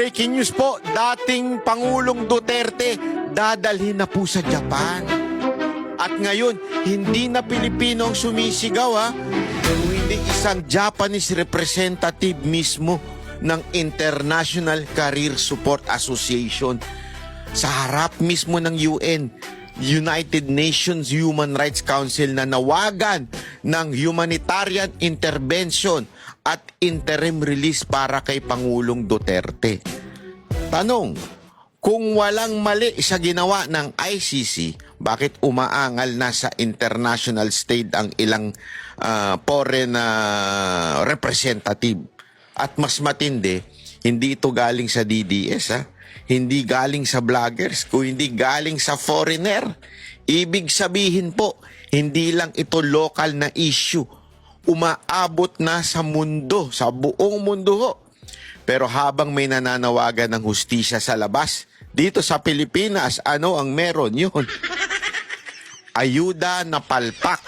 Breaking news po, dating Pangulong Duterte dadalhin na po sa Japan. At ngayon, hindi na Pilipino ang sumisigaw kung hindi isang Japanese representative mismo ng International Career Support Association sa harap mismo ng UN, United Nations Human Rights Council, na nawagan ng humanitarian intervention at interim release para kay Pangulong Duterte. Tanong, kung walang mali sa ginawa ng ICC, bakit umaangal na sa international stage ang ilang foreign representative? At mas matindi, hindi ito galing sa DDS, hindi galing sa vloggers, kung hindi galing sa foreigner. Ibig sabihin po, hindi lang ito local na issue, umaabot na sa mundo, sa buong mundo ho. Pero habang may nananawagan ng hustisya sa labas, dito sa Pilipinas, ano ang meron yun? Ayuda na palpak.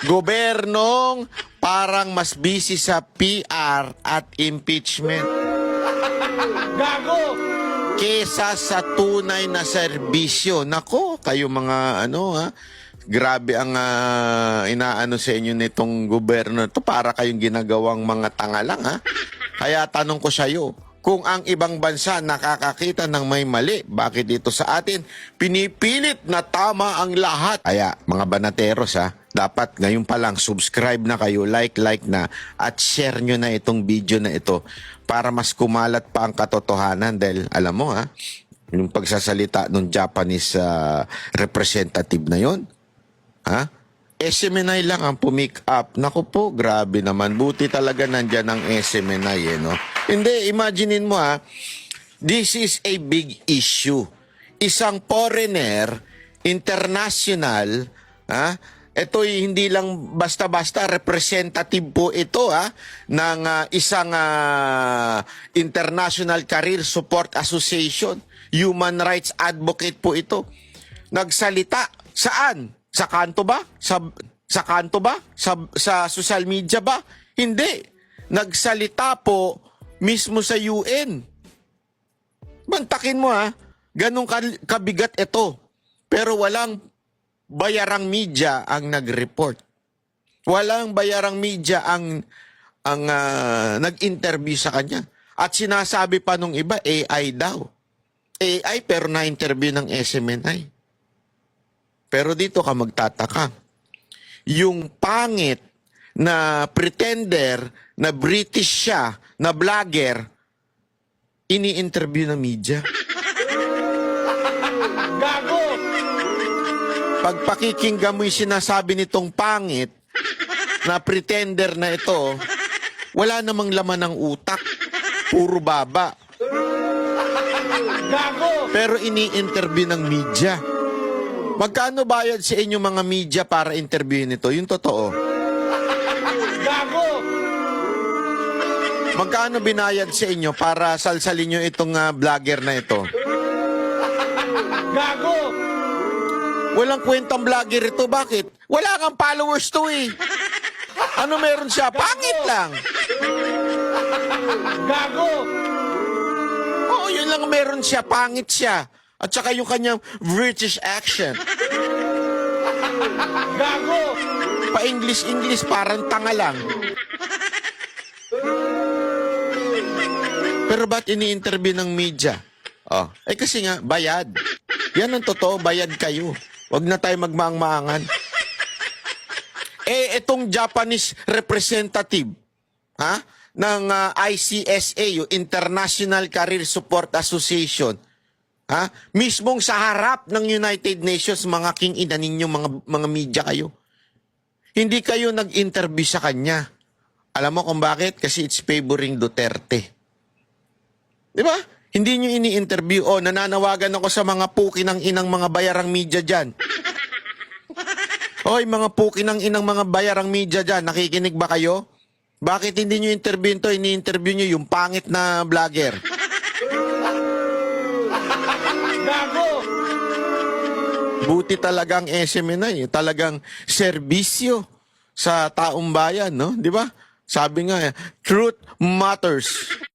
Gobernong parang mas busy sa PR at impeachment Gago! kesa sa tunay na serbisyo. Nako, kayo mga grabe ang inaano sa inyo nitong gobyerno to, para kayong ginagawang mga tanga lang Kaya tanong ko sa iyo, kung ang ibang bansa nakakakita ng may mali, bakit dito sa atin pinipilit na tama ang lahat? Kaya mga banateros dapat ngayon pa lang subscribe na kayo, like na, at share nyo na itong video na ito para mas kumalat pa ang katotohanan. Dahil alam mo yung pagsasalita ng Japanese representative na yon, SMNI lang ang pumik up. Naku po, grabe naman. Buti talaga nandyan ang SMNI, no? Hindi, imaginein mo this is a big issue. Isang foreigner, international, ito'y hindi lang basta-basta, representative po ito ng isang International Career Support Association. Human rights advocate po ito. Nagsalita, saan? Sa kanto ba? Sa kanto ba? Sa social media ba? Hindi. Nagsalita po mismo sa UN. Bantakin mo ganun kabigat ito. Pero walang bayarang media ang nag-report. Walang bayarang media ang nag-interview sa kanya. At sinasabi pa nung iba, AI daw. AI pero na-interview ng SMNI. Pero dito ka magtataka. Yung pangit na pretender na British siya, na vlogger, ini-interview ng media. Gago! Pag pakikinggan mo yung sinasabi nitong pangit na pretender na ito, wala namang laman ng utak. Puro baba. Gago! Pero ini-interview ng media. Magkano bayad sa inyo mga media para interviewin ito? Yung totoo. Gago! Magkano binayad sa inyo para salsalin nyo itong vlogger na ito? Gago! Walang kwentang vlogger ito. Bakit? Wala kang followers to Ano meron siya? Pangit lang. Gago! Oo, yun lang meron siya. Pangit siya. At saka yung kanyang British accent. Gago! Pa-English, parang tanga lang. Pero ba't ini-interview ng media? Kasi nga, bayad. Yan ang totoo, bayad kayo. Huwag na tayo magmaang-maangan. Itong Japanese representative, ng ICSA, yung International Career Support Association, mismong sa harap ng United Nations, mga king ina ninyo, mga media kayo. Hindi kayo nag-interview sa kanya. Alam mo kung bakit? Kasi it's favoring Duterte. Di ba? Hindi nyo ini-interview. Nananawagan ako sa mga puki ng inang mga bayarang media dyan. Hoy, mga puki ng inang mga bayarang media dyan, nakikinig ba kayo? Bakit hindi nyo interview ito? Ini-interview nyo yung pangit na vlogger. Gago! Buti talagang SMNI, talagang serbisyo sa taong bayan, no? Di ba? Sabi nga, truth matters.